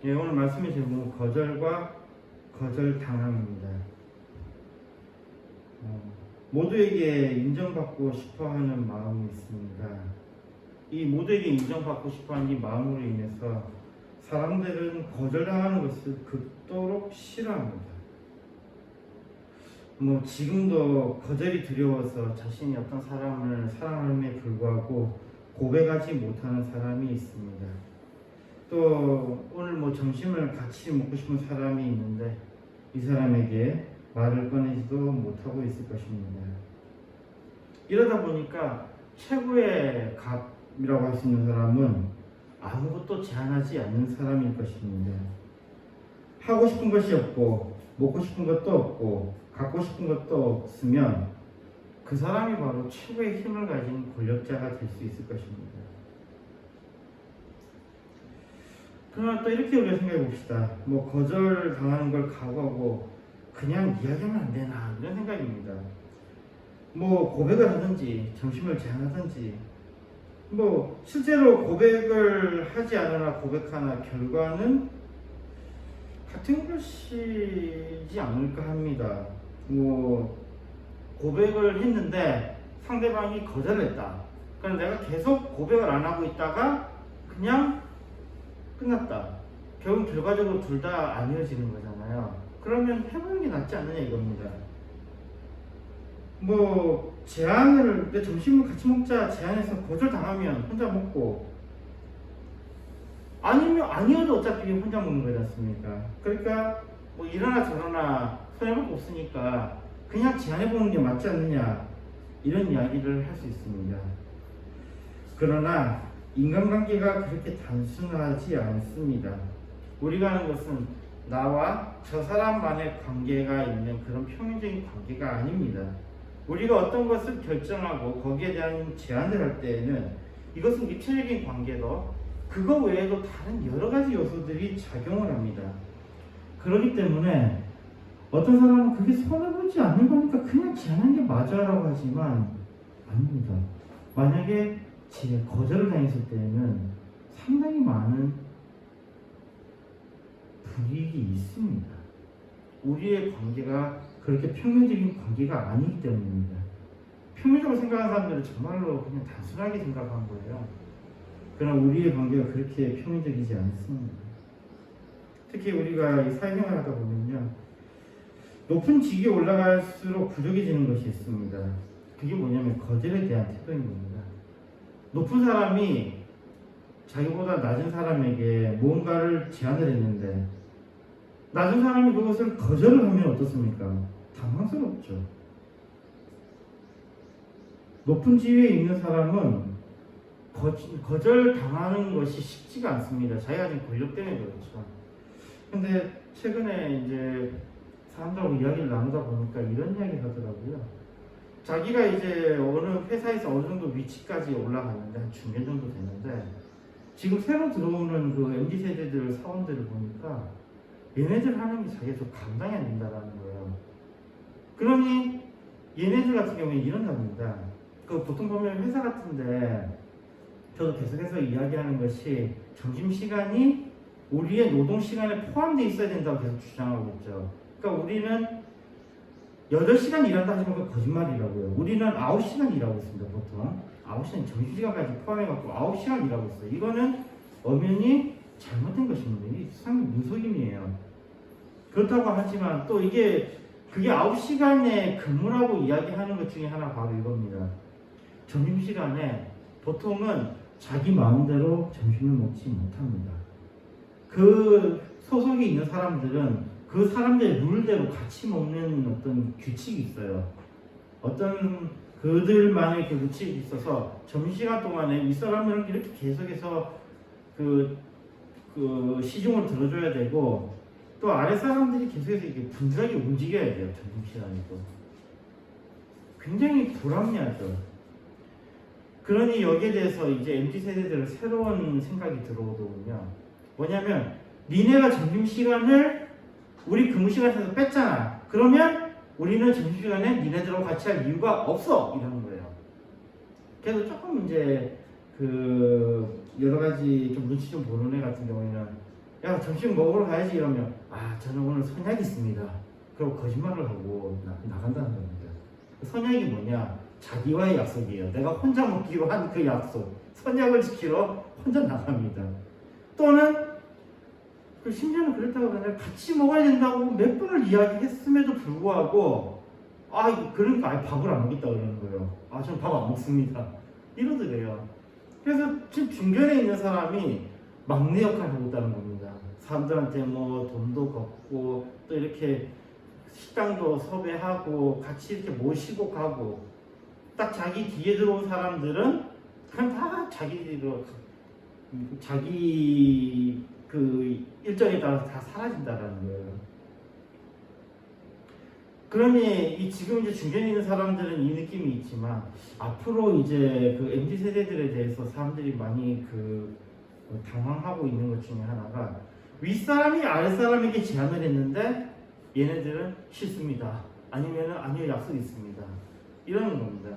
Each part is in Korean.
예, 오늘 말씀의 제목은 거절과 거절당함입니다. 모두에게 인정받고 싶어하는 마음이 있습니다. 이 모두에게 인정받고 싶어하는 이 마음으로 인해서 사람들은 거절당하는 것을 극도로 싫어합니다. 지금도 거절이 두려워서 자신이 어떤 사람을 사랑함에 불구하고 고백하지 못하는 사람이 있습니다. 또 오늘 점심을 같이 먹고 싶은 사람이 있는데 이 사람에게 말을 꺼내지도 못하고 있을 것입니다. 이러다 보니까 최고의 갑이라고 할 수 있는 사람은 아무것도 제한하지 않는 사람일 것입니다. 하고 싶은 것이 없고 먹고 싶은 것도 없고 갖고 싶은 것도 없으면 그 사람이 바로 최고의 힘을 가진 권력자가 될 수 있을 것입니다. 그러나 또 이렇게 우리가 생각해 봅시다. 거절당하는 걸 각오하고 그냥 이야기하면 안 되나 이런 생각입니다. 고백을 하든지 점심을 제안하든지 실제로 고백을 하지 않으나 고백하나 결과는 같은 것이지 않을까 합니다. 고백을 했는데 상대방이 거절했다. 그럼 내가 계속 고백을 안 하고 있다가 그냥 끝났다. 결국 결과적으로 둘 다 안 이어지는 거잖아요. 그러면 해보는 게 낫지 않느냐 이겁니다. 제안을 내 점심을 같이 먹자 제안해서 거절당하면 혼자 먹고 아니면 아니어도 어차피 혼자 먹는 거지 않습니까? 그러니까 이러나 저러나 손해볼 거 없으니까 그냥 제안해보는 게 맞지 않느냐 이런 이야기를 할 수 있습니다. 그러나 인간관계가 그렇게 단순하지 않습니다. 우리가 하는 것은 나와 저 사람만의 관계가 있는 그런 평행적인 관계가 아닙니다. 우리가 어떤 것을 결정하고 거기에 대한 제안을 할 때에는 이것은 입체적인 관계도 그거 외에도 다른 여러 가지 요소들이 작용을 합니다. 그렇기 때문에 어떤 사람은 그게 손해보지 않는 거니까 그냥 제안한 게 맞아라고 하지만 아닙니다. 만약에 거절을 당했을 때에는 상당히 많은 불이익이 있습니다. 우리의 관계가 그렇게 평면적인 관계가 아니기 때문입니다. 평면적으로 생각하는 사람들은 정말로 그냥 단순하게 생각한 거예요. 그러나 우리의 관계가 그렇게 평면적이지 않습니다. 특히 우리가 이 사회생활 하다 보면요, 높은 직위에 올라갈수록 부족해지는 것이 있습니다. 그게 뭐냐면 거절에 대한 태도인 겁니다. 높은 사람이 자기보다 낮은 사람에게 무언가를 제안을 했는데 낮은 사람이 그것을 거절을 하면 어떻습니까? 당황스럽죠. 높은 지위에 있는 사람은 거절당하는 것이 쉽지가 않습니다. 자기가 지금 권력 때문에 그렇죠. 근데 최근에 이제 사람들하고 이야기를 나누다 보니까 이런 이야기를 하더라고요. 자기가 이제 어느 회사에서 어느 정도 위치까지 올라갔는데 한 중견 정도 되는데 지금 새로 들어오는 그 MZ세대들 사원들을 보니까 얘네들 하는 게 자기가 좀 감당이 안 된다라는 거예요. 그러니 얘네들 같은 경우에 이런답니다. 보통 보면 회사 같은데 저도 계속해서 이야기하는 것이 점심시간이 우리의 노동시간에 포함되어 있어야 된다고 계속 주장하고 있죠. 그러니까 우리는 8시간 일한다 하지만 그건 거짓말이라고요. 우리는 9시간 일하고 있습니다. 보통 9시간 점심시간까지 포함해갖고 9시간 일하고 있어요. 이거는 엄연히 잘못된 것입니다. 이게 상당히 무속임이에요. 그렇다고 하지만 또 그게 9시간의 근무라고 이야기하는 것 중에 하나 바로 이겁니다. 점심시간에 보통은 자기 마음대로 점심을 먹지 못합니다. 그 소속에 있는 사람들은 그 사람들의 룰대로 같이 먹는 어떤 규칙이 있어요. 어떤 그들만의 그 규칙이 있어서 점심시간 동안에 이 사람들은 이렇게 계속해서 그 시중을 들어줘야 되고 또 아래 사람들이 계속해서 이렇게 분주하게 움직여야 돼요. 점심시간에도. 굉장히 불합리하죠. 그러니 여기에 대해서 이제 MZ세대들은 새로운 생각이 들어오더군요. 뭐냐면 니네가 점심시간을 우리 근무시간에서 뺐잖아. 그러면 우리는 점심시간에 니네들하고 같이 할 이유가 없어. 이러는 거예요. 그래서 조금 이제 여러 가지 좀 눈치 좀 보는 애 같은 경우에는 야 점심 먹으러 가야지 이러면 저는 오늘 선약 있습니다. 그리고 거짓말을 하고 나간다는 겁니다. 선약이 뭐냐? 자기와의 약속이에요. 내가 혼자 먹기로 한 그 약속, 선약을 지키러 혼자 나갑니다. 또는 심지어는 그렇다고 그러냐, 같이 먹어야 된다고 몇 번을 이야기했음에도 불구하고 그러니까 밥을 안 먹겠다 그러는 거예요. 저는 밥 안 먹습니다. 이러더래요. 그래서 지금 중견에 있는 사람이 막내 역할을 하고 있다는 겁니다. 사람들한테 뭐 돈도 걷고 또 이렇게 식당도 섭외하고 같이 이렇게 모시고 가고, 딱 자기 뒤에 들어온 사람들은 그냥 다 자기 그 일정에 따라서 다 사라진다라는 거예요. 그러니 지금 이제 중견에 있는 사람들은 이 느낌이 있지만, 앞으로 이제 그 MZ 세대들에 대해서 사람들이 많이 당황하고 있는 것 중에 하나가, 윗사람이 아랫사람에게 제안을 했는데 얘네들은 싫습니다. 아니요 약속 있습니다. 이러는 겁니다.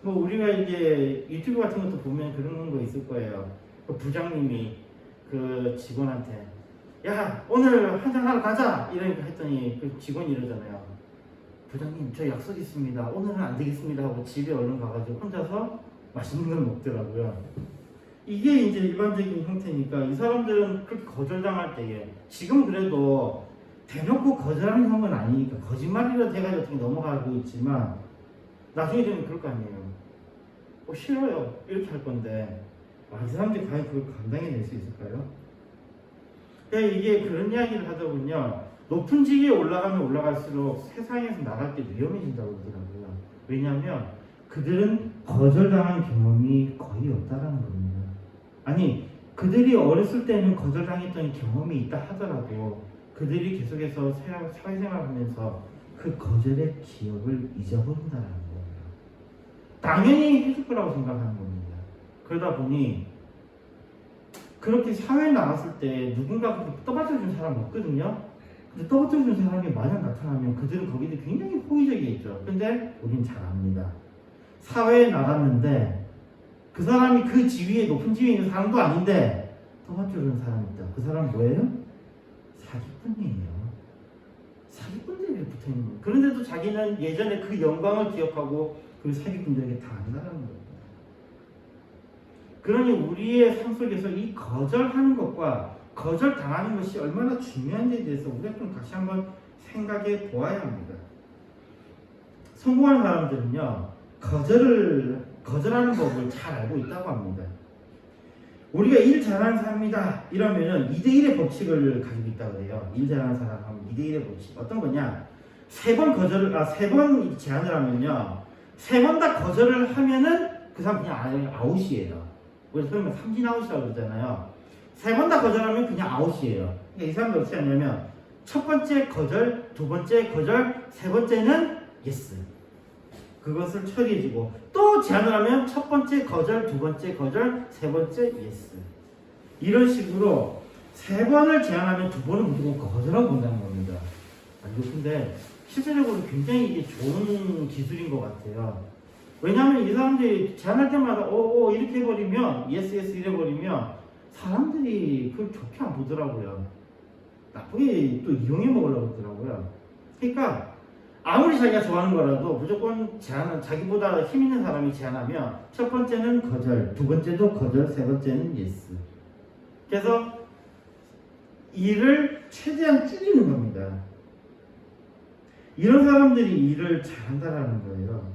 뭐 우리가 이제 유튜브 같은 것도 보면 그런 거 있을 거예요. 그 부장님이 그 직원한테 야 오늘 한잔 하러 가자 이러니까 했더니 그 직원이 이러잖아요. 부장님 저 약속 있습니다. 오늘은 안 되겠습니다 하고 집에 얼른 가가지고 혼자서 맛있는 걸 먹더라고요. 이게 이제 일반적인 형태니까 이 사람들은 그렇게 거절당할 때에, 지금 그래도 대놓고 거절하는 형은 아니니까 거짓말이라도 해가지고 어떻게 넘어가고 있지만, 나중에 되면 그럴 거 아니에요. 싫어요 이렇게 할 건데 이 사람들이 과연 그걸 감당해낼 수 있을까요? 그러니까 이게 그런 이야기를 하다 보면요, 높은 지위에 올라가면 올라갈수록 세상에서 나갈 때 위험해진다고 그러더라고요. 왜냐하면 그들은 거절당한 경험이 거의 없다라는 겁니다. 아니 그들이 어렸을 때는 거절당했던 경험이 있다 하더라도 그들이 계속해서 사회생활을 하면서 그 거절의 기억을 잊어버린다는 거예요. 당연히 해줄 거라고 생각하는 겁니다. 그러다 보니 그렇게 사회에 나갔을 때 누군가 그렇게 떠받쳐준 사람이 없거든요. 근데 떠받쳐준 사람이 만약 나타나면 그들은 거기에 굉장히 호의적이겠죠. 근데 우린 잘 압니다. 사회에 나갔는데 그 사람이 그 지위에, 높은 지위에 있는 사람도 아닌데 떠받쳐주는 사람이 있다. 그 사람은 뭐예요? 사기꾼이에요. 사기꾼들이 붙어있는 거예요. 그런데도 자기는 예전에 그 영광을 기억하고 그 사기꾼들에게 당한다는 겁니다. 그러니 우리의 삶 속에서 이 거절하는 것과 거절당하는 것이 얼마나 중요한지에 대해서 우리가 좀 다시 한번 생각해 보아야 합니다. 성공하는 사람들은요, 거절하는 법을 잘 알고 있다고 합니다. 우리가 일 잘하는 사람이다 이러면은 2대1의 법칙을 가지고 있다고 해요. 일 잘하는 사람 하면 2대1의 법칙. 어떤 거냐? 3번 제안을 하면요, 3번 다 거절을 하면은 그 사람 그냥 아웃이에요. 우리 소위 삼진 아웃이라고 그러잖아요. 3번 다 거절하면 그냥 아웃이에요. 그러니까 이 사람들 어떻게 하냐면, 첫 번째 거절, 두 번째 거절, 세 번째는 예스. 그것을 처리해주고, 또 제안을 하면 첫 번째 거절, 두 번째 거절, 세 번째 예스. 이런 식으로 3번을 제안하면 2번은 무조건 거절하고 본다는 겁니다. 근데 실제적으로 굉장히 이게 좋은 기술인 것 같아요. 왜냐하면 이 사람들이 제안할 때마다 이렇게 해버리면, 예스 이래버리면 사람들이 그걸 좋게 안 보더라고요. 나쁘게 또 이용해 먹으려고 하더라고요. 그러니까 아무리 자기가 좋아하는 거라도 무조건 자기보다 힘 있는 사람이 제안하면 첫 번째는 거절, 두 번째도 거절, 세 번째는 예스. 그래서 일을 최대한 줄이는 겁니다. 이런 사람들이 일을 잘한다라는 거예요.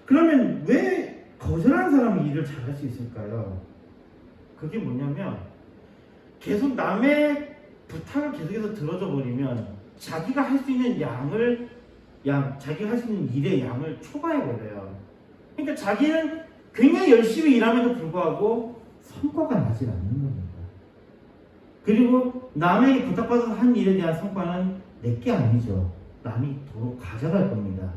그러면 왜 거절하는 사람이 일을 잘할 수 있을까요? 그게 뭐냐면, 계속 남의 부탁을 계속해서 들어줘 버리면 자기가 할 수 있는 자기가 할 수 있는 일의 양을 초과해버려요. 그러니까 자기는 굉장히 열심히 일함에도 불구하고 성과가 나질 않는 겁니다. 그리고 남에게 부탁받아서 한 일에 대한 성과는 내게 아니죠. 남이 도로 가져갈 겁니다.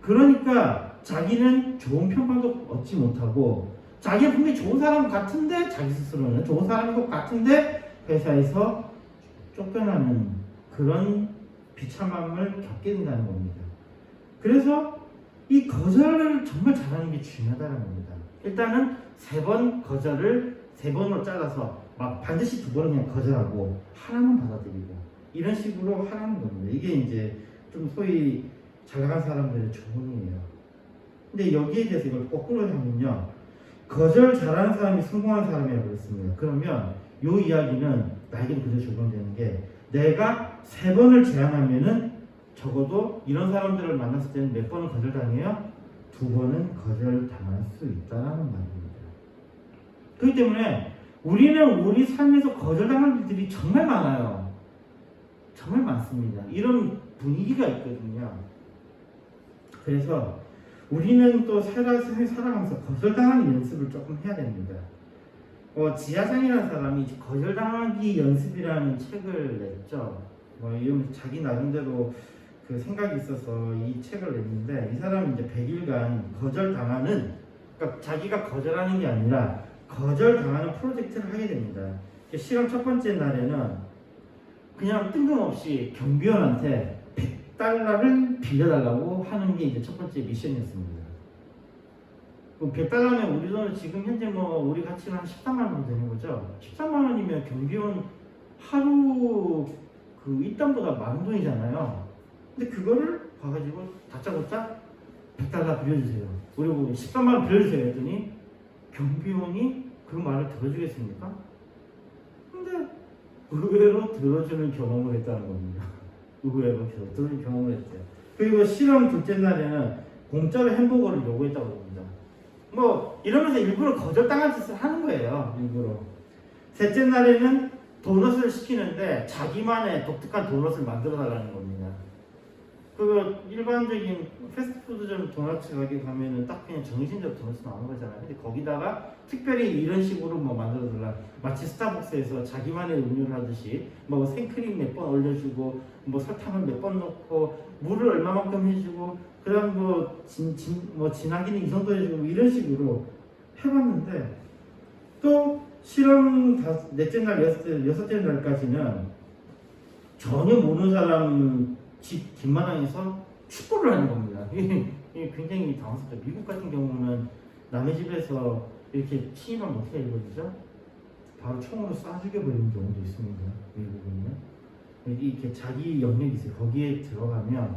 그러니까 자기는 좋은 평판도 얻지 못하고, 자기가 분명히 좋은 사람 같은데, 자기 스스로는 좋은 사람인 것 같은데 회사에서 쫓겨나는 그런 비참함을 겪게 된다는 겁니다. 그래서 이 거절을 정말 잘하는 게 중요하다는 겁니다. 일단은 3번 거절을 3번으로 잘라서 막 반드시 두 번은 그냥 거절하고 하나만 받아들이고 이런 식으로 하라는 겁니다. 이게 이제 좀 소위 잘 나간 사람들의 조언이에요. 근데 여기에 대해서 이걸 거꾸로 하면요, 거절 잘하는 사람이 성공한 사람이라고 그랬습니다. 그러면 이 이야기는 나에게도 그대로 적용되는 게, 내가 3번을 제안하면은 적어도 이런 사람들을 만났을 때는 몇 번은 거절당해요? 2번은 거절당할 수 있다는 말입니다. 그렇기 때문에 우리는 우리 삶에서 거절당할 일들이 정말 많아요. 정말 많습니다. 이런 분위기가 있거든요. 그래서 우리는 또 세상에 살아가면서 거절당하는 연습을 조금 해야 됩니다. 지하상이라는 사람이 거절당하기 연습이라는 책을 냈죠. 이러면서 자기 나름대로 그 생각이 있어서 이 책을 냈는데, 이 사람이 이제 100일간 거절당하는, 그러니까 자기가 거절하는 게 아니라 거절당하는 프로젝트를 하게 됩니다. 실험 첫 번째 날에는 그냥 뜬금없이 경비원한테 $100를 빌려달라고 하는 게 이제 첫 번째 미션이었습니다. 그럼 $100면 우리 돈은 지금 현재 우리 가치는 한 13만 원 정도 되는 거죠. 13만 원이면 경비원 하루 그 입담보다 많은 돈이잖아요. 근데 그거를 봐가지고 다짜고짜 $100 빌려주세요. 그리고 13만 원 빌려주세요 했더니 경비원이 그 말을 들어주겠습니까? 근데 의외로 들어주는 경험을 했다는 겁니다. 의외로 들어주는 경험을 했대요. 그리고 실험 둘째 날에는 공짜로 햄버거를 요구했다고 합니다. 이러면서 일부러 거절당한 짓을 하는 거예요. 일부러. 셋째 날에는 도넛을 시키는데 자기만의 독특한 도넛을 만들어 달라는 겁니다. 일반적인 패스트푸드점 도넛 가게 가면은 딱 그냥 정해진대로 도넛이 나오는 거잖아요. 근데 거기다가 특별히 이런 식으로 만들어 달라. 마치 스타벅스에서 자기만의 음료를 하듯이 생크림 몇 번 올려주고 설탕을 몇 번 넣고 물을 얼마만큼 해주고 그다음 진하기는 이 정도 해주고 이런 식으로 해봤는데, 또 실험 넷째 날 여섯째 날까지는 전혀 모르는 사람 집 뒷마당에서 축구를 하는 겁니다. 이게 굉장히 당황스럽죠. 미국 같은 경우는 남의 집에서 이렇게 침입하면 어떻게 이루어지죠? 바로 총으로 쏴 죽여버리는 경우도 있습니다. 미국은요. 이렇게 자기 영역이 있어요. 거기에 들어가면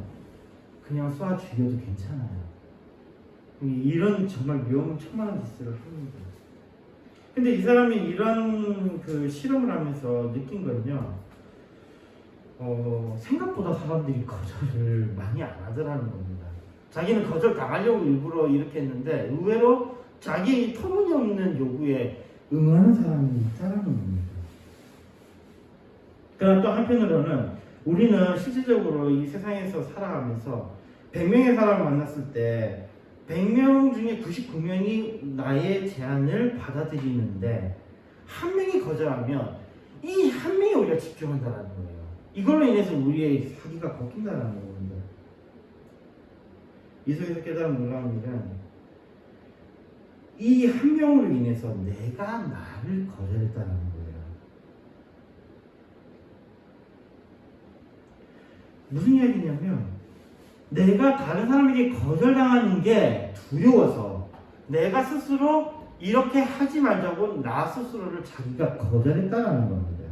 그냥 쏴 죽여도 괜찮아요. 이런 정말 위험천만한 짓을 합니다. 근데 이 사람이 이런 그 실험을 하면서 느낀 거는요, 생각보다 사람들이 거절을 많이 안 하더라는 겁니다. 자기는 거절 당하려고 일부러 이렇게 했는데 의외로 자기의 터무니없는 요구에 응하는 사람이 있다는 겁니다. 그러나 또 한편으로는 우리는 실질적으로 이 세상에서 살아가면서 100명의 사람을 만났을 때 100명 중에 99명이 나의 제안을 받아들이는데 한 명이 거절하면 이 한 명이 우리가 집중한다는 거예요. 이걸로 인해서 우리의 사기가 꺾인다는 겁니다. 이 속에서 깨달은 놀라운 일은 이 한 명으로 인해서 내가 나를 거절했다는 거예요. 무슨 이야기냐면, 내가 다른 사람에게 거절당하는 게 두려워서 내가 스스로 이렇게 하지 말자고 나 스스로를 자기가 거절했다는 겁니다.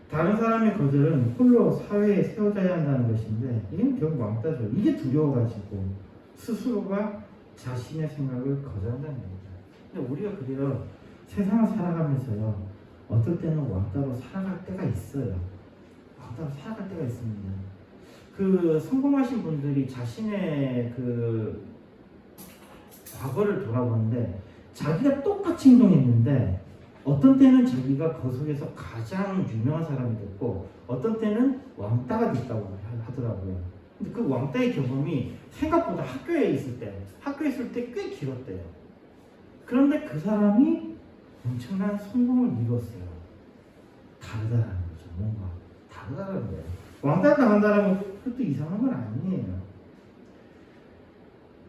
다른 사람의 거절은 홀로 사회에 세워져야 한다는 것인데, 이건 결국 왕따죠. 이게 두려워가지고 스스로가 자신의 생각을 거절한다는 겁니다. 근데 우리가 그래요, 세상을 살아가면서요, 어떨 때는 왕따로 살아갈 때가 있어요. 왕따로 살아갈 때가 있습니다. 성공하신 분들이 자신의 과거를 돌아보는데 자기가 똑같이 행동했는데 어떤 때는 자기가 그 속에서 가장 유명한 사람이 됐고 어떤 때는 왕따가 됐다고 하더라고요. 근데 그 왕따의 경험이 생각보다 학교에 있을 때 꽤 길었대요. 그런데 그 사람이 엄청난 성공을 이뤘어요. 다르다는 거죠. 뭔가 다르다는 거예요. 왕따 당한다는 것도 이상한 건 아니에요.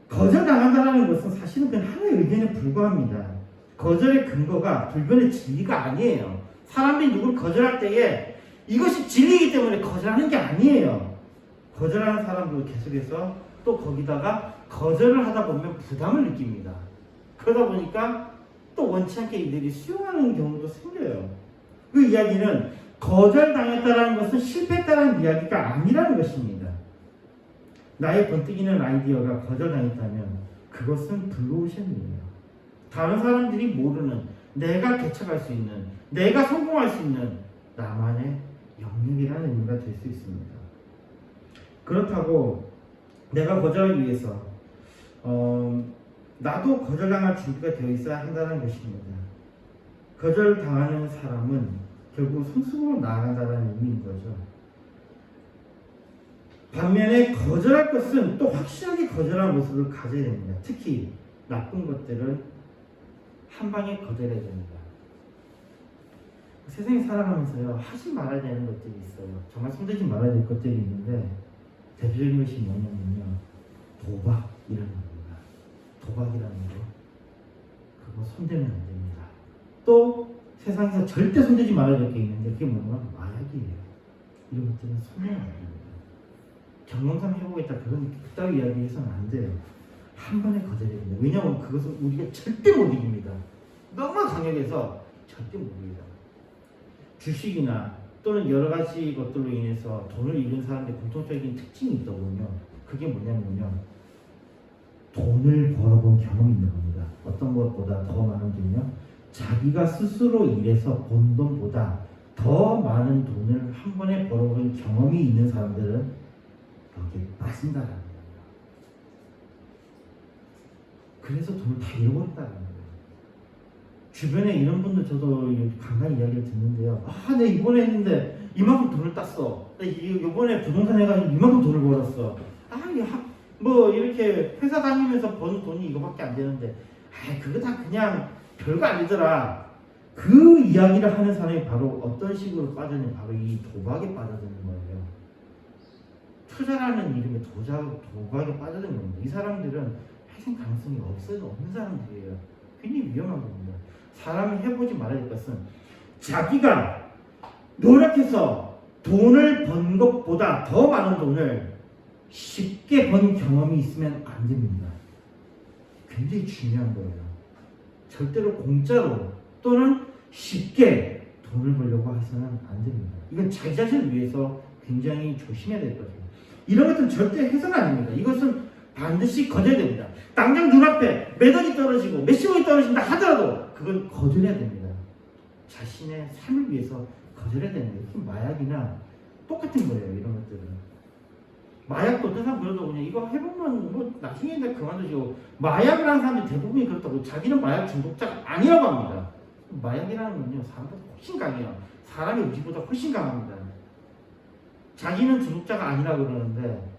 거절당한다는 것은 사실은 그냥 하나의 의견에 불과합니다. 거절의 근거가 불변의 진리가 아니에요. 사람들이 누구를 거절할 때에 이것이 진리이기 때문에 거절하는 게 아니에요. 거절하는 사람도 계속해서 또 거기다가 거절을 하다 보면 부담을 느낍니다. 그러다 보니까 또 원치 않게 이들이 수용하는 경우도 생겨요. 그 이야기는 거절당했다는 것은 실패했다는 이야기가 아니라는 것입니다. 나의 번뜩이는 아이디어가 거절당했다면 그것은 블루오션이에요. 다른 사람들이 모르는, 내가 개척할 수 있는, 내가 성공할 수 있는 나만의 영역이라는 의미가 될 수 있습니다. 그렇다고 내가 거절하기 위해서 나도 거절당할 준비가 되어 있어야 한다는 것입니다. 거절당하는 사람은 결국 성숙으로 나아간다는 의미인 거죠. 반면에 거절할 것은 또 확실하게 거절하는 모습을 가져야 됩니다. 특히 나쁜 것들은 한 방에 거절해야 됩니다. 세상에 살아가면서요, 하지 말아야 되는 것들이 있어요. 정말 손대지 말아야 될 것들이 있는데 대표적인 것이 뭐냐면요, 도박이라는 겁니다. 도박이라는 거, 그거 손대면 안 됩니다. 또 세상에서 절대 손대지 말아야 될 게 있는데 그게 뭐냐면 마약이에요. 이런 것들은 손대면 안 됩니다. 경험상 해보겠다, 그따위 이야기 해서는 안 돼요. 한 번에 거절해야 됩니다. 왜냐하면 그것은 우리가 절대 못 이깁니다. 너무 강력해서 절대 못 이깁니다. 주식이나 또는 여러 가지 것들로 인해서 돈을 잃은 사람들의 공통적인 특징이 있더군요. 그게 뭐냐면요, 돈을 벌어본 경험이 있는 겁니다. 어떤 것보다 더 많은 돈이요, 자기가 스스로 일해서 번 돈보다 더 많은 돈을 한 번에 벌어본 경험이 있는 사람들은 여기에 빠진다라는 거예요. 그래서 돈을 다 잃어버린다는 거예요. 주변에 이런 분들 저도 간간히 이야기를 듣는데요. 아, 내가 이번에 했는데 이만큼 돈을 땄어. 이번에 부동산 해가지고 이만큼 돈을 벌었어. 아, 뭐 이렇게 회사 다니면서 버는 돈이 이거밖에 안 되는데, 아, 그거 다 그냥 별거 아니더라. 그 이야기를 하는 사람이 바로 어떤 식으로 빠졌냐, 바로 이 도박에 빠져드는 거예요. 투자라는 이름의 도박에 빠져드는 겁니다. 이 사람들은 회생 가능성이 없는 사람들이에요. 굉장히 위험한 겁니다. 사람이 해보지 말아야 될 것은 자기가 노력해서 돈을 번 것보다 더 많은 돈을 쉽게 번 경험이 있으면 안 됩니다. 굉장히 중요한 거예요. 절대로 공짜로 또는 쉽게 돈을 벌려고 해서는 안 됩니다. 이건 자기 자신을 위해서 굉장히 조심해야 될 것이에요. 이런 것은 절대 해서는 안 됩니다. 이것은 반드시 거절해야 됩니다. 당장 눈앞에 몇 억이 떨어지고 몇십억이 떨어진다 하더라도 그건 거절해야 됩니다. 자신의 삶을 위해서 거절해야 됩니다. 특히 마약이나 똑같은 거예요. 이런 것들은. 마약도 어떤 사람 그러더군요. 그냥 이거 해보면 뭐 나중에 내가 그만두죠. 마약을 하는 사람들이 대부분이 그렇다고 자기는 마약 중독자가 아니라고 합니다. 마약이라는 건요, 사람보다 훨씬 강해요. 사람의 의지보다 훨씬 강합니다. 자기는 중독자가 아니라고 그러는데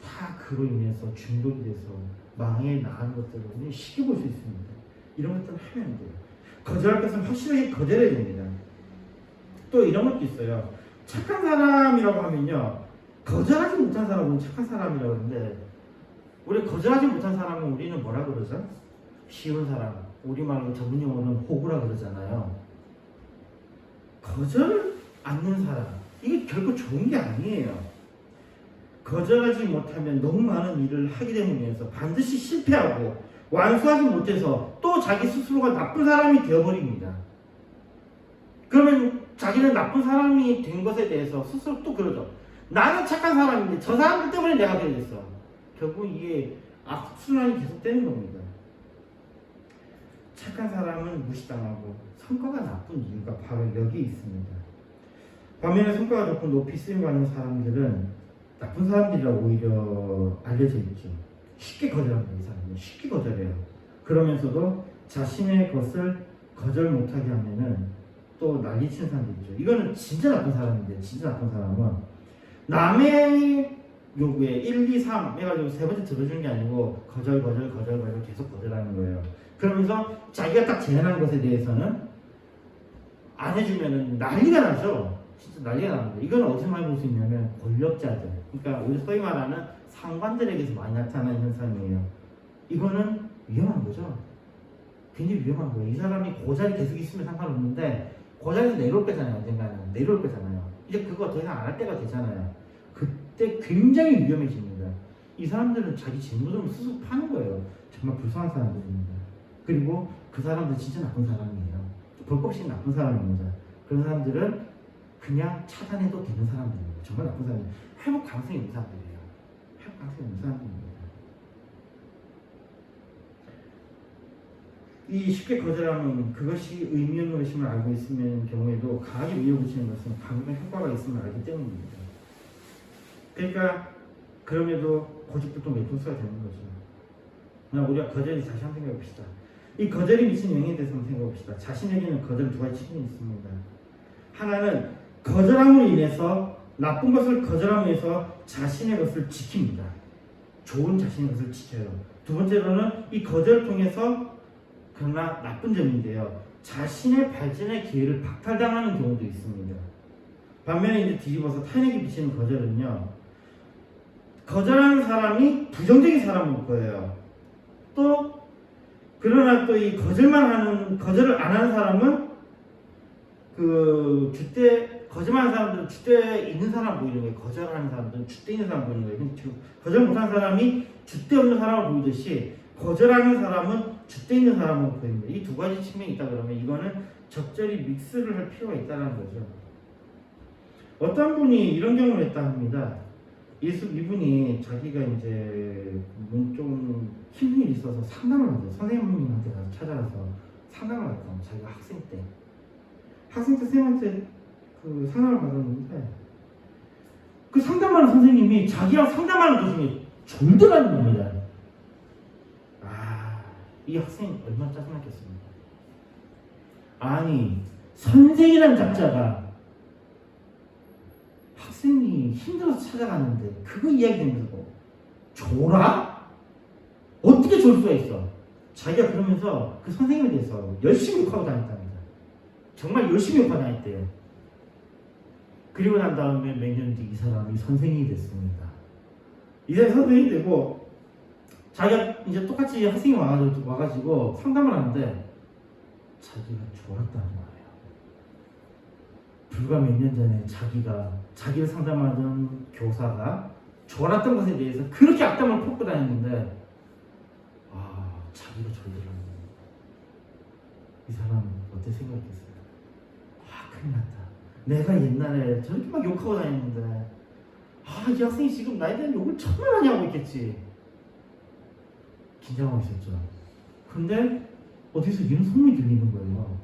다 그로 인해서 중독이 돼서 망해 나가는 것들을 우리는 쉽게 볼 수 있습니다. 이런 것들을 하면 안 돼요. 거절할 것은 확실하게 거절해야 됩니다. 또 이런 것도 있어요. 착한 사람이라고 하면요, 거절하지 못한 사람은 착한 사람이라고 하는데, 우리 거절하지 못한 사람은 우리는 뭐라 그러죠? 쉬운 사람, 우리말로 전문 용어는 호구라 그러잖아요. 거절 않는 사람, 이게 결코 좋은 게 아니에요. 거절하지 못하면 너무 많은 일을 하게 되면서 반드시 실패하고 완수하지 못해서 또 자기 스스로가 나쁜 사람이 되어버립니다. 그러면 자기는 나쁜 사람이 된 것에 대해서 스스로 또 그러죠. 나는 착한 사람인데 저 사람들 때문에 내가 그랬어. 결국 이게 악순환이 계속되는 겁니다. 착한 사람은 무시당하고 성과가 나쁜 이유가 바로 여기에 있습니다. 반면에 성과가 좋고 높이 쓰임받는 사람들은 나쁜 사람들이라고 오히려 알려져 있죠. 쉽게 거절합니다. 이 사람은 쉽게 거절해요. 그러면서도 자신의 것을 거절 못하게 하면은 또 난리치는 사람들 있죠. 이거는 진짜 나쁜 사람인데, 진짜 나쁜 사람은 남의 요구에 1, 2, 3 해가지고 세 번째 들어주는 게 아니고 거절 계속 거절하는 거예요. 그러면서 자기가 딱 제안한 것에 대해서는 안 해주면은 난리가 나죠. 진짜 난리가 납니다. 이건 어디서 많이 볼 수 있냐면 권력자들, 그러니까 우리 소위 말하는 상관들에게서 많이 나타나는 현상이에요. 이거는 위험한 거죠. 굉장히 위험한 거예요. 이 사람이 그 자리 계속 있으면 상관없는데 그 자리에서 내려올 거잖아요. 언젠가는 내려올 거잖아요. 이제 그거 더 이상 안 할 때가 되잖아요. 그때 굉장히 위험해집니다. 이 사람들은 자기 재무점을 스스로 파는 거예요. 정말 불쌍한 사람들입니다. 그리고 그 사람들 진짜 나쁜 사람이에요. 볼 것 없이 나쁜 사람입니다. 그런 사람들은 그냥 차단해도 되는 사람들이에요. 정말 나쁜 사람이에요. 회복 가능성이 있는 사람들이에요. 회복 가능성이 있는 사람들입니다. 이 쉽게 거절하면 그것이 의미 없는 것임을 알고 있으면 경우에도 강하게 밀어붙이는 것은 강력한 효과가 있음을 알기 때문입니다. 그러니까 그럼에도 고집부터 매통수가 되는 거죠. 그냥 우리가 거절이 다시 한번 생각해 봅시다. 이 거절이 미친 영향에 대해서 한번 생각해 봅시다. 자신에게는 거절 두 가지 측면이 있습니다. 하나는 거절함으로 인해서 나쁜 것을 거절함으로 인해서 자신의 것을 지킵니다. 좋은 자신의 것을 지켜요. 두 번째로는 이 거절을 통해서 그러나 나쁜 점인데요. 자신의 발전의 기회를 박탈당하는 경우도 있습니다. 반면에 이제 뒤집어서 타인에게 비치는 거절은요. 거절하는 사람이 부정적인 사람일 거예요. 또 그러나 또 이 거절을 안 하는 사람은 그 줏대 거절하는 사람들은 줏대 있는 사람 보이는 거예요. 거절하는 사람들은 줏대 있는 사람 보이는 거예요. 거절 못하는 사람이 줏대 없는 사람을 보이듯이 거절하는 사람은 줏대 있는 사람을 보입니다. 이 두 가지 측면이 있다 그러면 이거는 적절히 믹스를 할 필요가 있다는 거죠. 어떤 분이 이런 경우를 했다 합니다. 이분이 자기가 이제 좀 힘든 일이 있어서 상담을 하죠. 선생님한테 가서 찾아가서 상담을 받았다. 자기가 학생 때 선생님한테 그 상담을 받았는데 그 상담하는 선생님이 자기랑 상담하는 도중에 졸더라는 겁니다. 이 학생이 얼마나 짜증났겠습니까? 아니 선생이라는 작자가 학생이 힘들어서 찾아갔는데 그거 이야기되면서 졸아? 어떻게 졸 수가 있어? 자기가 그러면서 그 선생님에 대해서 열심히 욕하고 다녔답니다. 정말 열심히 욕하고 다녔대요. 그리고 난 다음에 몇 년 뒤 이 사람이 선생님이 됐습니다. 이 사람이 선생님이 되고 자기가 이제 똑같이 학생이 와가지고 상담을 하는데 자기가 졸았다는 거예요. 불과 몇 년 전에 자기를 상담하던 교사가 졸았던 것에 대해서 그렇게 악담을 퍼붓고 다녔는데 자기가 졸더라는 거예요. 이 사람 어떻게 생각했겠어요? 큰일 났다. 내가 옛날에 저렇게 막 욕하고 다녔는데 이 학생이 지금 나에 대한 욕을 정말 많이 하고 있겠지. 긴장하고 있었죠. 근데 어디서 이런 소문이 들리는 거예요.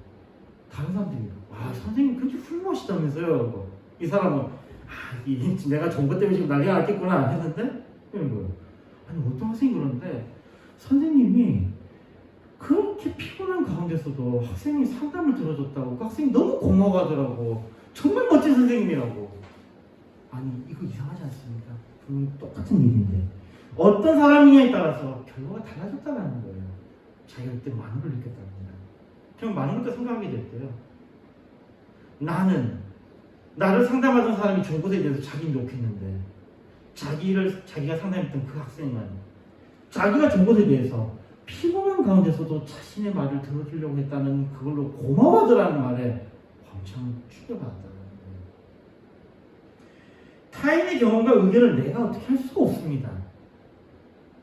다른 사람들이 선생님 그렇게 훌륭하시다면서요. 이 사람은 내가 정보 때문에 지금 난리가 났겠구나 했는데 이런 거예요. 아니 어떤 학생이 그러는데 선생님이 그렇게 피곤한 가운데서도 학생이 상담을 들어줬다고 그 학생이 너무 고마워하더라고. 정말 멋진 선생님이라고. 아니 이거 이상하지 않습니까? 똑같은 일인데 어떤 사람이냐에 따라서 결과가 달라졌다는 거예요. 자기가 그때 많은 걸 느꼈답니다. 그냥 많은 것도 생각하게 됐대요. 나를 상담하던 사람이 좋은 것에 대해서 자기는 욕했는데 자기가 상담했던 그 학생은 자기가 좋은 것에 대해서 피곤한 가운데서도 자신의 말을 들어주려고 했다는 그걸로 고마워하더라는 말에 엄청 충격받았다는 거예요. 타인의 경험과 의견을 내가 어떻게 할 수가 없습니다.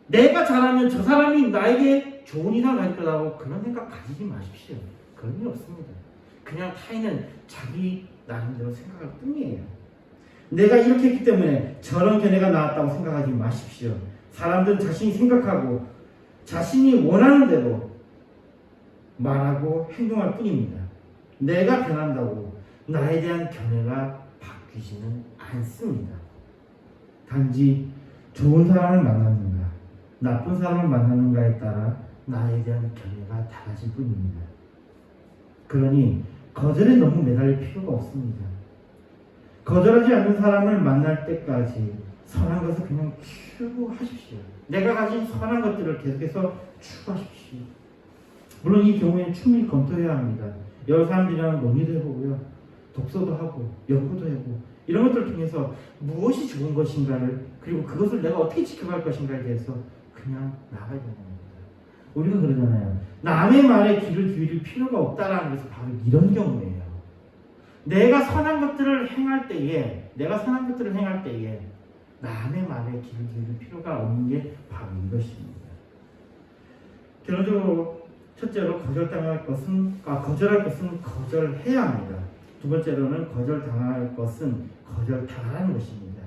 내가 잘하면 저 사람이 나에게 좋은 인상을 가질 거라고 그런 생각 가지지 마십시오. 그런 일 없습니다. 그냥 타인은 자기 나름대로 생각할 뿐이에요. 내가 이렇게 했기 때문에 저런 견해가 나왔다고 생각하지 마십시오. 사람들은 자신이 생각하고 자신이 원하는 대로 말하고 행동할 뿐입니다. 내가 변한다고 나에 대한 견해가 바뀌지는 않습니다. 단지 좋은 사람을 만났는가 나쁜 사람을 만나는가에 따라 나에 대한 견해가 달라질 뿐입니다. 그러니 거절에 너무 매달릴 필요가 없습니다. 거절하지 않는 사람을 만날 때까지 선한 것을 그냥 추구하십시오. 내가 가진 선한 것들을 계속해서 추구하십시오. 물론 이 경우에는 충분히 검토해야 합니다. 여러 사람들이랑 논의도 해보고요. 독서도 하고 연구도 하고 이런 것들을 통해서 무엇이 좋은 것인가를 그리고 그것을 내가 어떻게 지켜갈 것인가에 대해서 그냥 나가야 되는 겁니다. 우리가 그러잖아요. 남의 말에 귀를 기울일 필요가 없다라는 것은 바로 이런 경우예요. 내가 선한 것들을 행할 때에 남의 말에 귀를 기울일 필요가 없는 게 바로 이것입니다. 결론적으로 첫째로 거절할 것은 거절해야 합니다. 두 번째로는 거절당할 것은 거절당하는 것입니다.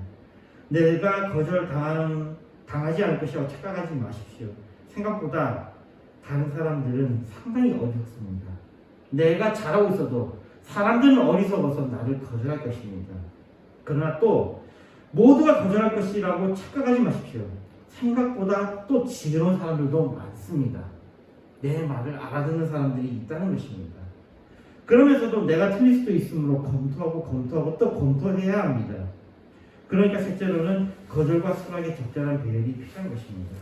내가 거절당하지 않을 것이라고 착각하지 마십시오. 생각보다 다른 사람들은 상당히 어렵습니다. 내가 잘하고 있어도 사람들은 어리석어서 나를 거절할 것입니다. 그러나 또 모두가 거절할 것이라고 착각하지 마십시오. 생각보다 또 지혜로운 사람들도 많습니다. 내 말을 알아듣는 사람들이 있다는 것입니다. 그러면서도 내가 틀릴 수도 있으므로 검토하고 또 검토해야 합니다. 그러니까 셋째로는 거절과 수락의 적절한 배열이 필요한 것입니다.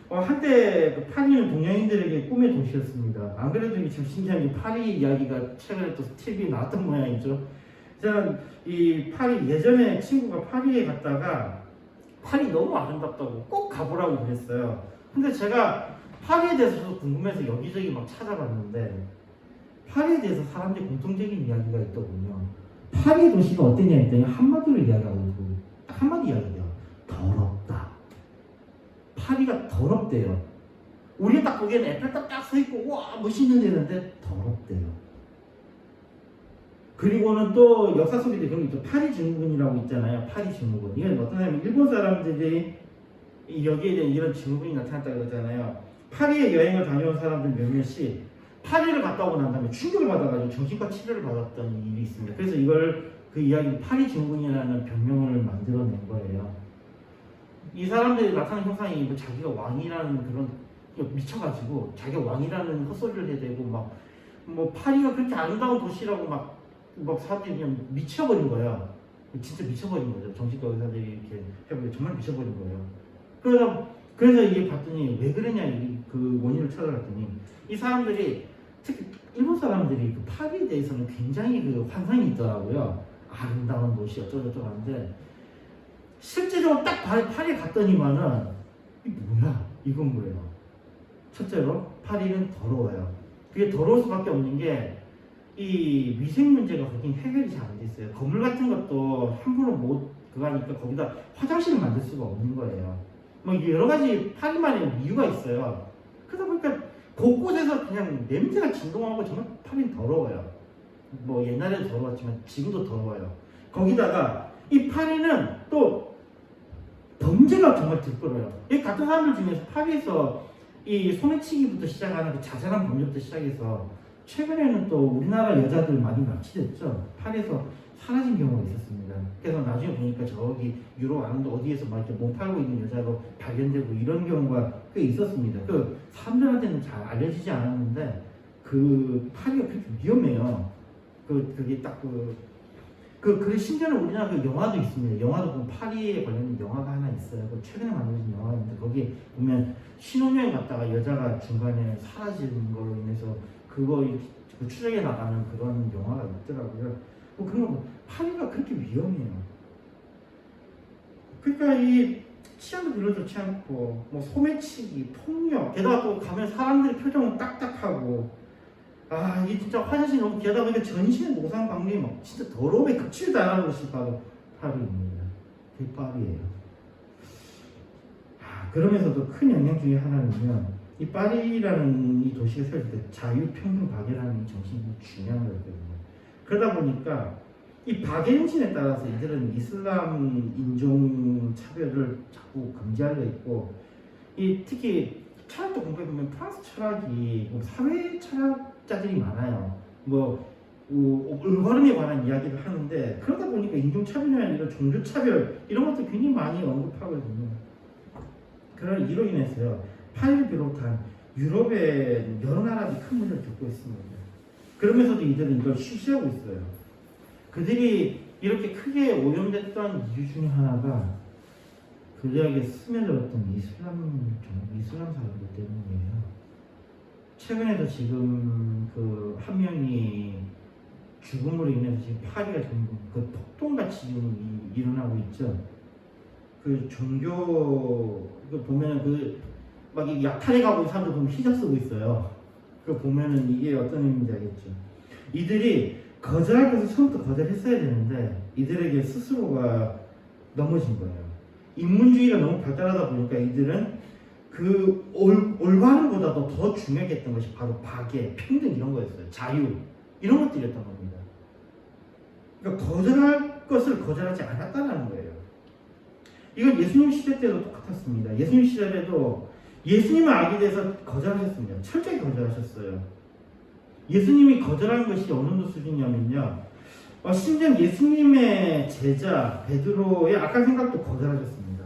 한때 그 파리는 동양인들에게 꿈의 도시였습니다. 안 그래도 이게 참 신기한 게 파리 이야기가 최근에 또 TV에 나왔던 모양이죠. 저는 이 파리 예전에 친구가 파리에 갔다가 파리 너무 아름답다고 꼭 가보라고 그랬어요. 근데 제가 파리에 대해서 궁금해서 여기저기 막 찾아봤는데 파리에 대해서 사람들이 공통적인 이야기가 있더군요. 파리 도시가 어땠냐 했더니 한마디로 이야기하고 딱 한마디 이야기해요. 더럽다. 파리가 더럽대요. 우리가 딱 보기에는 에펠탑 딱 서있고 와 멋있는 데는데 더럽대요. 그리고는 또 역사 속에도 그런 게 있죠. 파리 증후군이라고 있잖아요. 파리 증후군. 이건 어떤 사람이 일본 사람들이 여기에 대한 이런 증후군이 나타났다고 그러잖아요. 파리에 여행을 다녀온 사람들 몇몇이 파리를 갔다 오고 난 다음에 충격을 받아가지고 정신과 치료를 받았던 일이 있습니다. 그래서 이걸 그 이야기는 파리 증후군이라는 병명을 만들어낸 거예요. 이 사람들이 나타나는 형상이 뭐 자기가 왕이라는 그런 미쳐가지고 자기가 왕이라는 헛소리를 해대고 막 뭐 파리가 그렇게 아름다운 도시라고 막 사람들이 그냥 미쳐버린 거예요. 진짜 미쳐버린 거죠. 정신과 의사들이 이렇게 해보니까 정말 미쳐버린 거예요. 그래서 이게 봤더니 왜 그러냐 그 원인을 찾아봤더니 이 사람들이 특히 일본 사람들이 그 파리에 대해서는 굉장히 그 환상이 있더라고요. 아름다운 도시 어쩌고저쩌고 하는데 실제적으로 딱 파리에 갔더니만은 이게 뭐야? 이건 뭐예요? 첫째로 파리는 더러워요. 그게 더러울 수밖에 없는 게 이 위생 문제가 거긴 해결이 잘 안 돼 있어요. 건물 같은 것도 함부로 못 그거 하니까 거기다 화장실을 만들 수가 없는 거예요. 뭐 여러 가지 파리만의 이유가 있어요. 그러다 보니까 곳곳에서 그냥 냄새가 진동하고 정말 파리는 더러워요. 뭐 옛날에도 더러웠지만 지금도 더러워요. 거기다가 이 파리는 또 범죄가 정말 들끓어요. 이 같은 사람들 중에서 파리에서 이 소매치기부터 시작하는 그 자잘한 범죄부터 시작해서 최근에는 또 우리나라 여자들 많이 납치됐죠. 파리에서 사라진 경우가 있었습니다. 그래서 나중에 보니까 저기 유럽 아는 어디에서 막 이렇게 몸 팔고 있는 여자로 발견되고 이런 경우가 꽤 있었습니다. 그 사람들한테는 잘 알려지지 않았는데 그 파리가 그렇게 위험해요. 그게 딱 그 심지어는 우리나라 그 영화도 있습니다. 영화도 보면 파리에 관련된 영화가 하나 있어요. 그 최근에 만들어진 영화인데 거기 보면 신혼여행 갔다가 여자가 중간에 사라지는 걸로 인해서 그거 그 추적해 나가는 그런 영화가 있더라고요. 뭐 그런 거 파리가 그렇게 위험해요. 그러니까 이 치안도 별로 좋지 않고 뭐 소매치기, 폭력, 게다가 또 가면 사람들의 표정은 딱딱하고 이게 진짜 화장실 너무 게다가 이게 전신의 모상 방면이 막 진짜 더러움에 극치를 당하는 것이 바로 파리입니다. 그게 파리예요. 그러면서도 큰 영향 중에 하나는요. 이 파리라는 이 도시가 세워질 때 자유평등 박애라는 이 정신이 중요한 거거든요. 그러다 보니까 이 박애 정신에 따라서 이들은 이슬람 인종 차별을 자꾸 금지하려 있고 특히 철학도 공부해보면 프랑스 철학이 사회 철학자들이 많아요. 올바름에 관한 이야기를 하는데 그러다 보니까 인종차별이나 이런 종교차별 이런 것도 굉장히 많이 언급하거든요. 그런 이로 인해서요. 파리를 비롯한 유럽의 여러 나라들이 큰 문제를 겪고 있습니다. 그러면서도 이들은 이걸 쉬쉬하고 있어요. 그들이 이렇게 크게 오염됐던 이유 중에 하나가 그들에게 스며들었던 이슬람 사회들 때문이에요. 최근에도 지금 그 한 명이 죽음으로 인해서 지금 파리가 지금 그 폭동같이 지금 일어나고 있죠. 그 종교 보면 막 약탈해 가고 있는 사람들 보면 히잡 쓰고 있어요. 그 보면은 이게 어떤 의미인지 알겠죠. 이들이 거절할 것을 처음부터 거절했어야 되는데 이들에게 스스로가 넘어진 거예요. 인문주의가 너무 발달하다 보니까 이들은 올바름보다도 더 중요하게 했던 것이 바로 박애, 평등 이런 거였어요. 자유 이런 것들이었던 겁니다. 그러니까 거절할 것을 거절하지 않았다는 거예요. 이건 예수님 시대 때도 똑같았습니다. 예수님 시대에도 예수님을 알게 돼서 거절하셨습니다. 철저히 거절하셨어요. 예수님이 거절한 것이 어느 정도 수준이냐면요. 심지어 예수님의 제자 베드로의 악한 생각도 거절하셨습니다.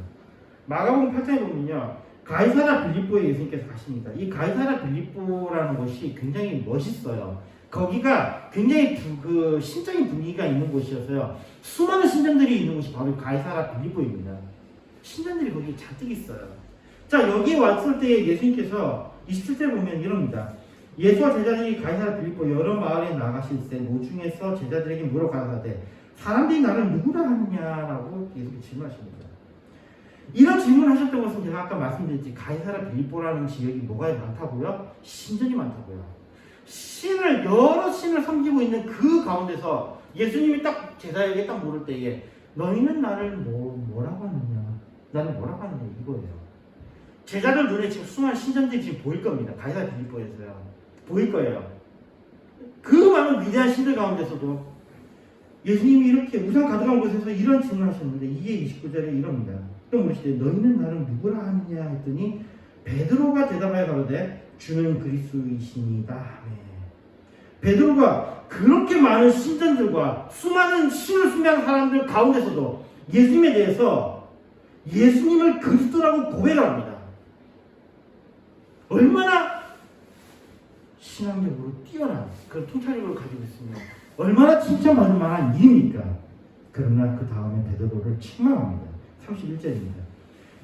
마가복음 8장에 보면요. 가이사랴 빌립보에 예수님께서 가십니다. 이 가이사랴 빌립보라는 곳이 굉장히 멋있어요. 거기가 굉장히 신적인 분위기가 있는 곳이어서요. 수많은 신전들이 있는 곳이 바로 가이사랴 빌립보입니다. 신전들이 거기 잔뜩 있어요. 자, 여기에 왔을 때 예수님께서 27절 보면 이럽니다. 예수와 제자들이 가이사랴 빌립보 여러 마을에 나가실 때 노중에서 제자들에게 물어가라사대 사람들이 나를 누구라 하느냐라고 예수님께 질문하십니다. 이런 질문을 하셨던 것은 제가 아까 말씀드렸지 가이사랴 빌립보라는 지역이 뭐가 많다고요? 신전이 많다고요. 여러 신을 섬기고 있는 그 가운데서 예수님이 딱 제자에게 딱 물을 때에 너희는 나를 뭐라고 하느냐? 나는 뭐라고 하느냐 이거예요. 제자들 눈에 지금 수많은 신전들이 지금 보일 겁니다. 가이사랴 빌립보에서요. 보일 거예요. 그 많은 위대한 신들 가운데서도 예수님이 이렇게 우상 가득한 곳에서 이런 질문을 하셨는데 이게 29절에 이럽니다. 또 물으시되 너희는 나를 누구라 하느냐 했더니 베드로가 대답하여 가로되 주는 그리스도이시니이다. 베드로가 그렇게 많은 신전들과 수많은 신을 숭배하는 사람들 가운데서도 예수님에 대해서 예수님을 그리스도라고 고백을 합니다. 얼마나 신앙적으로 뛰어난 그런 통찰력을 가지고 있으며 얼마나 칭찬받을 만한 일입니까? 그러나 그 다음에 베드로를 책망합니다. 31절입니다.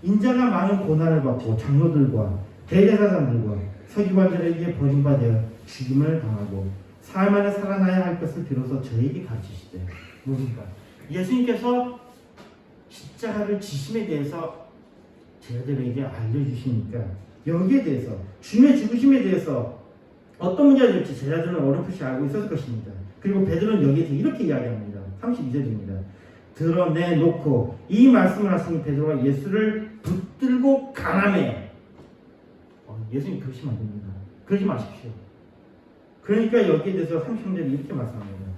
인자가 많은 고난을 받고 장로들과 대제사장들과 서기관들에게 버림받아 죽임을 당하고 사흘 만에 살아나야 할 것을 비로소 저에게 가르치시되 뭡니까? 예수님께서 십자가를 지심에 대해서 제자들에게 알려주시니까 여기에 대해서 주님의 죽으심에 대해서 어떤 문제가 될지 제자들은 어렴풋이 알고 있었을 것입니다. 그리고 베드로는 여기에서 이렇게 이야기합니다. 32절입니다. 드러내놓고 이 말씀을 하시니 베드로가 예수를 붙들고 가라매. 예수님 그러시면 안 됩니다. 그러지 마십시오. 그러니까 여기에 대해서 33절에 이렇게 말씀합니다.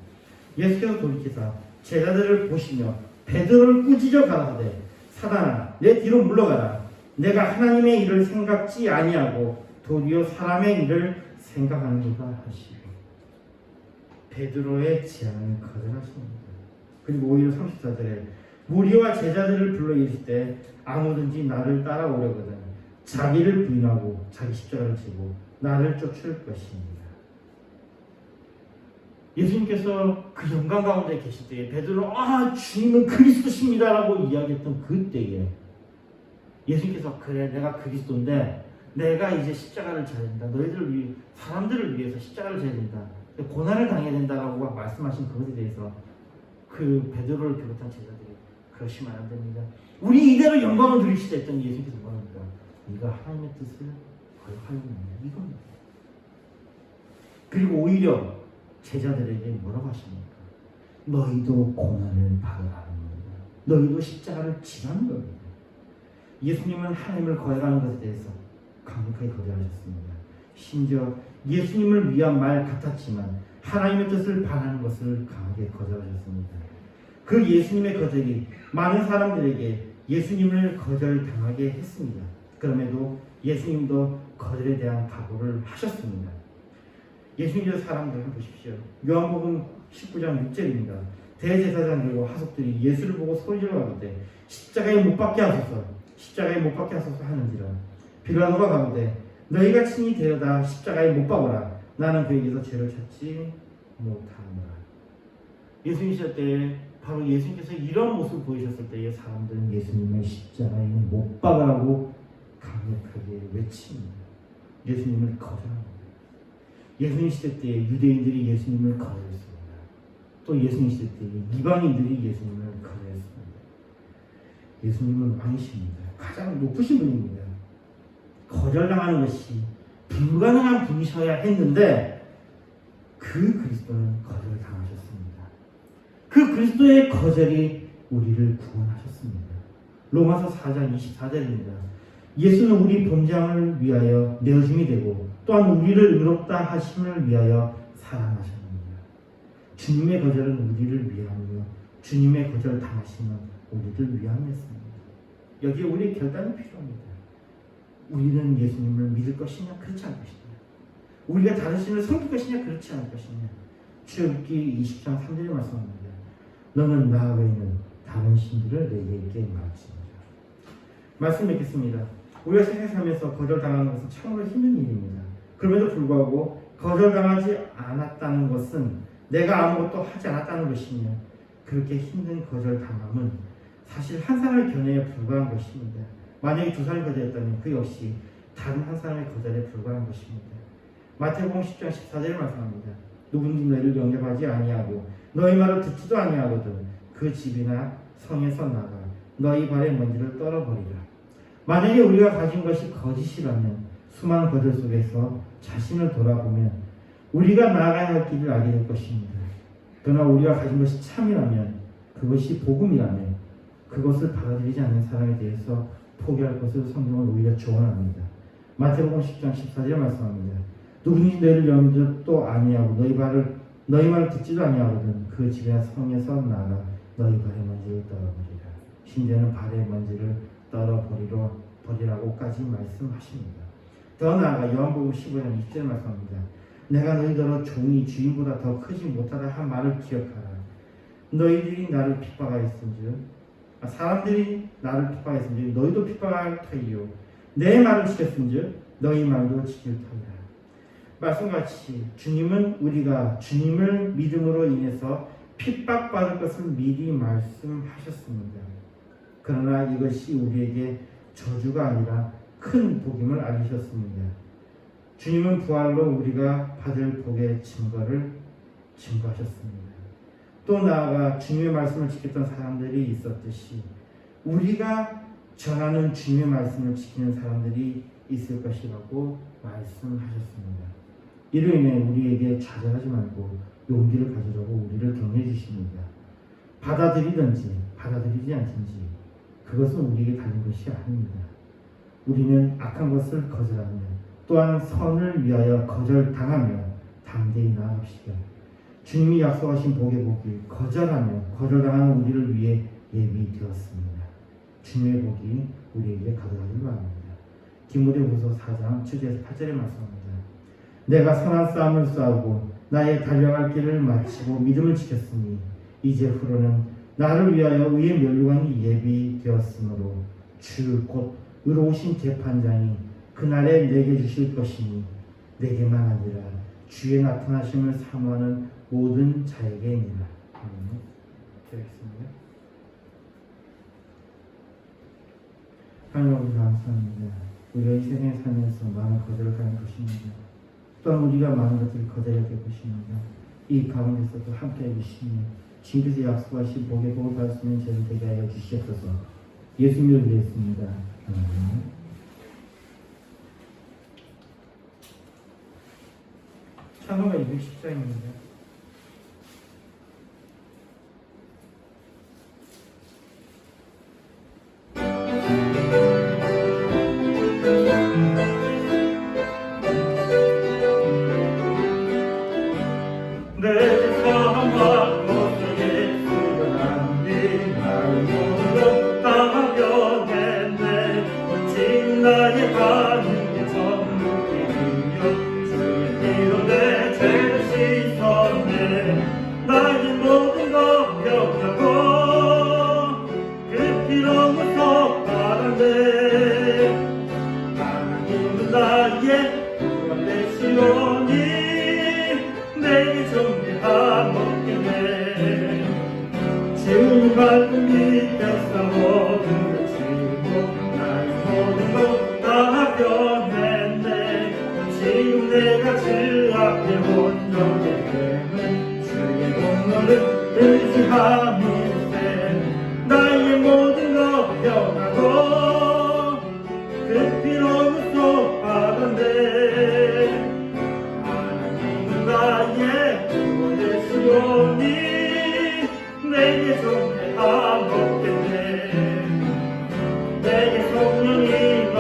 예수께서 돌이키사 제자들을 보시며 베드로를 꾸짖어 가라사대 사단아 내 뒤로 물러가라. 내가 하나님의 일을 생각지 아니하고 도리어 사람의 일을 생각하는가 하시고 베드로의 제안을 거절하십니다. 그리고 오히려 34절에 무리와 제자들을 불러 이르실 때 아무든지 나를 따라오려거든 자기를 부인하고 자기 십자가를 지고 나를 쫓을 것입니다. 예수님께서 그 영광 가운데 계실 때에 베드로 주님은 그리스도십니다 라고 이야기했던 그때에 예수님께서 그래 내가 그리스도인데 내가 이제 십자가를 져야 된다. 너희들을 위해 사람들을 위해서 십자가를 져야 된다. 고난을 당해야 된다라고 말씀하신 그것에 대해서 그 베드로를 비롯한 제자들이 그러시면 안 됩니다. 우리 이대로 영광을 누리시다 했더니 예수님께서 뭐합니까? 네가 하나님의 뜻을 거역하려느냐 이겁니다. 그리고 오히려 제자들에게 뭐라고 하십니까? 너희도 고난을 받으라는 겁니다. 너희도 십자가를 지라는 겁니다. 예수님은 하나님을 거역하는 것에 대해서 강력하게 거절하셨습니다. 심지어 예수님을 위한 말 같았지만 하나님의 뜻을 반하는 것을 강하게 거절하셨습니다. 그 예수님의 거절이 많은 사람들에게 예수님을 거절당하게 했습니다. 그럼에도 예수님도 거절에 대한 각오를 하셨습니다. 예수님께서 사람들을 보십시오. 요한복음 19장 6절입니다. 대제사장들과 하석들이 예수를 보고 소리질러 가로되 십자가에 못 박게 하소서 십자가에 못 박게 하소서 하는지라 빌라도가 가로되 너희가 친히 데려다 십자가에 못 박으라 나는 그에게서 죄를 찾지 못하노라. 예수님이실 때 바로 예수님께서 이런 모습을 보이셨을 때에 사람들은 예수님을 십자가에 못 박으라고 강력하게 외칩니다. 예수님을 거절합니다. 예수님 시대 때 유대인들이 예수님을 거절했습니다. 또 예수님 시대 때 이방인들이 예수님을 거절했습니다. 예수님은 왕이십니다. 가장 높으신 분입니다. 거절당하는 것이 불가능한 분이셔야 했는데 그 그리스도는 거절당하셨습니다. 그 그리스도의 거절이 우리를 구원하셨습니다. 로마서 4장 24절입니다. 예수는 우리 본장을 위하여 내어짐이 되고 또한 우리를 의롭다 하심을 위하여 사랑하셨습니다. 주님의 거절은 우리를 위함이요 주님의 거절 당하심은 우리를 위함이었습니다. 여기에 우리의 결단이 필요합니다. 우리는 예수님을 믿을 것이냐 그렇지 않을 것이냐, 우리가 다른 신을 섬길 것이냐 그렇지 않을 것이냐. 출애굽기 20장 3절에 말씀합니다. 너는 나 외에는 다른 신들을 내게 말지니라. 말씀 맺겠습니다. 우리가 세상에 살면서 거절당하는 것은 참으로 힘든 일입니다. 그럼에도 불구하고 거절당하지 않았다는 것은 내가 아무것도 하지 않았다는 것이며, 그렇게 힘든 거절당함은 사실 한 사람의 견해에 불과한 것입니다. 만약에 두 사람이 거절했다면 그 역시 다른 한 사람의 거절에 불과한 것입니다. 마태복음 10장 14절에 말씀합니다. 누구든지 너희를 영접하지 아니하고 너희 말을 듣지도 아니하거든 그 집이나 성에서 나가 너희 발의 먼지를 떨어버리라. 만약에 우리가 가진 것이 거짓이라면 수많은 거절 속에서 자신을 돌아보면 우리가 나아가야 할 길을 알게 될 것입니다. 그러나 우리가 가진 것이 참이라면, 그것이 복음이라면 그것을 받아들이지 않는 사람에 대해서 포기할 것을 성경은 오히려 조언합니다. 마태복음 10장 14절에 말씀합니다. 누구든지 너희를 영접도 아니하고 너희 말을 듣지도 아니하거든 그 집이나 성에서 나가 너희 발의 먼지를 떨어버리라. 심지어는 발의 먼지를 떨어버리라고까지 말씀하십니다. 더 나아가 요한복음 15장 20절 말씀합니다. 내가 너희더러 종이 주인보다 더 크지 못하다 한 말을 기억하라. 너희들이 나를 핍박하였은즉 사람들이 나를 핍박했은즉 너희도 핍박할 터이요 내 말을 지켰은즉 너희 말도 지킬 터이라. 말씀같이 주님은 우리가 주님을 믿음으로 인해서 핍박받을 것을 미리 말씀하셨습니다. 그러나 이것이 우리에게 저주가 아니라 큰 복임을 알리셨습니다. 주님은 부활로 우리가 받을 복의 증거를 증거하셨습니다. 또 나아가 주님의 말씀을 지켰던 사람들이 있었듯이 우리가 전하는 주님의 말씀을 지키는 사람들이 있을 것이라고 말씀하셨습니다. 이로 인해 우리에게 좌절하지 말고 용기를 가지라고 우리를 격려해 주십니다. 받아들이든지 받아들이지 않든지 그것은 우리에게 달린 것이 아닙니다. 우리는 악한 것을 거절하며 또한 선을 위하여 거절당하며 담대히 나아갑시다. 주님이 약속하신 복의 복이 거절하며 거절당하는 우리를 위해 예비되었습니다. 주님의 복이 우리에게 가득하길 바랍니다. 디모데후서 4장 7절에서 8절에 말씀합니다. 내가 선한 싸움을 싸우고 나의 달려갈 길을 마치고 믿음을 지켰으니 이제 후로는 나를 위하여 의의 면류관이 예비되었으므로 주 곧 의로우신 재판장이 그날에 내게 주실 것이니 내게만 아니라 주의 나타나심을 사모하는 모든 자에게니라. 되겠습니다. 하나님 아버지 감사합니다. 우리가 이 세상에 살면서 많은 거절을 당할 것입니다. 또한 우리가 많은 것들을 거절해야 될 것입니다. 이 가운데서도 함께 해주시며 주님께서 약속하신 복의 복을 받을 수 있는 저를 되게 하여 주시옵소서. 예수님을 위했습니다. 찬송가 214입니다. 내게 성령이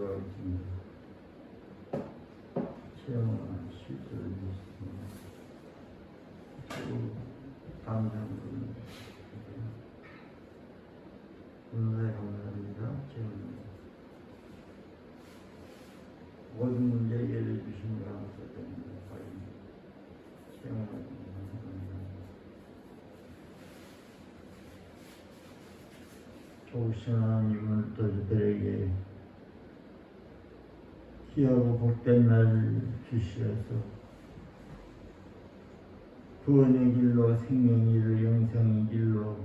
기도하겠습니다. 체험한 실수를 주셨습니다. 그리고 감사합니다. 감사합니다. 모든 문제 해결해 주신 감사드립니다. 체험하기 감사합니다. 좋으신 하나님을 또 저들에게 귀하고 복된 날 주시어서 구원의 길로 생명의 길로 영생의 길로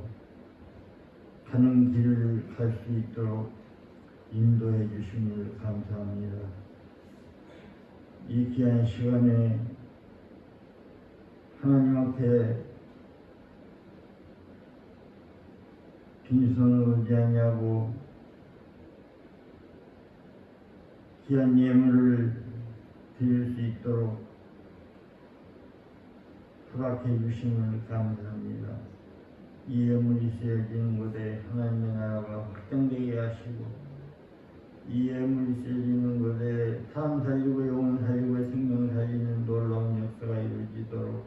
가는 길을 갈 수 있도록 인도해 주심을 감사합니다. 이 귀한 시간에 하나님 앞에 빈손을 의지하냐고 귀한 예물을 드릴 수 있도록 허락해 주심을 감사합니다. 이 예물이 쓰여지는 곳에 하나님의 나라가 확장되게 하시고 이 예물이 쓰여지는 곳에 삶 살리고 영혼 살리고 생명 살리는 놀라운 역사가 이루어지도록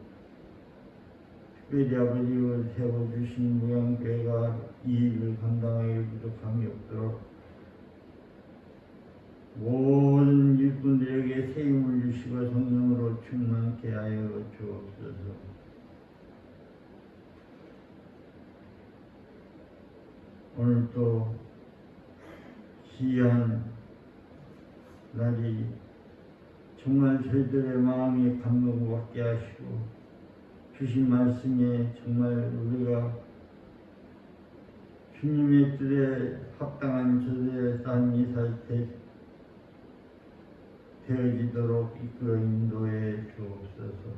특별히 아버지를 세워주신 무양교회가 이 일을 감당하기 부족함이 없도록 모든 일꾼들에게 세임을 주시고 성령으로 충만케 하여 주옵소서. 오늘도 귀한 날이 정말 저희들의 마음이 감동받게 하시고 주신 말씀에 정말 우리가 주님의 뜻에 합당한 저들의 삶이 되어지도록 이끌어 인도해 주옵소서.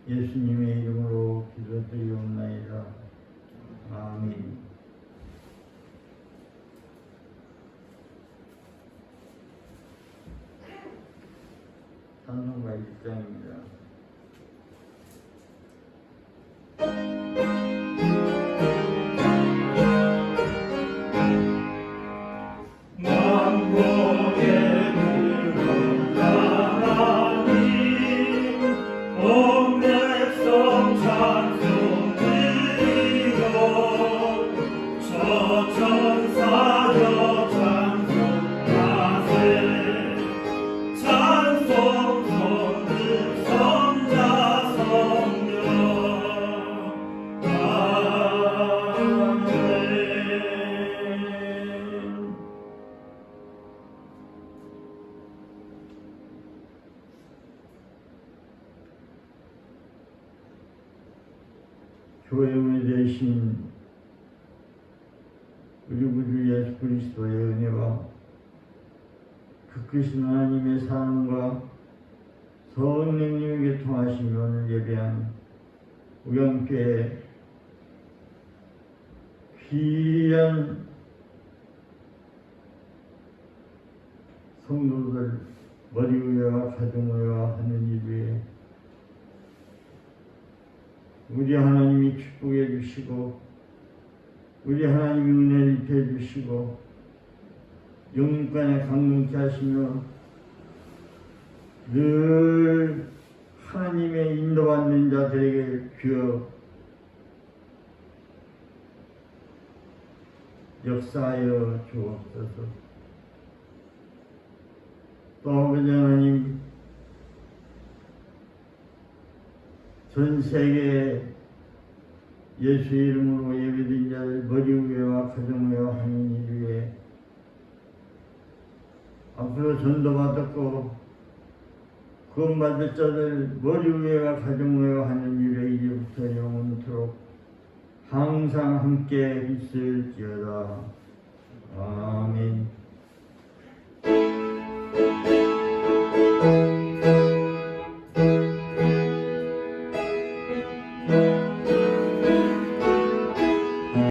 예수님의 이름으로 기도드리옵나이다. 아멘. 찬송가 1장입니다. 교회의 대신 우리 구주 예수 그리스도의 은혜와 그 크신 하나님의 사랑과 성령님에게 통하신 오늘 예배한 우영교회 귀한 성도들 머리 위와 가정 위와 하는 일 위에 우리 하나님이 축복해 주시고 우리 하나님이 은혜를 입혀 주시고 영육간에 강동케 하시며 늘 하나님의 인도받는 자들에게 주어 역사하여 주옵소서. 또 아버지 하나님 전 세계 예수 이름으로 예배드린 자를 머리 위와 가정 위와 하는 일 위에 앞으로 전도받았고 구원받을 자들 머리 위와 가정 위와 하는 일에 이제부터 영원토록 항상 함께 있을지어다. 아멘.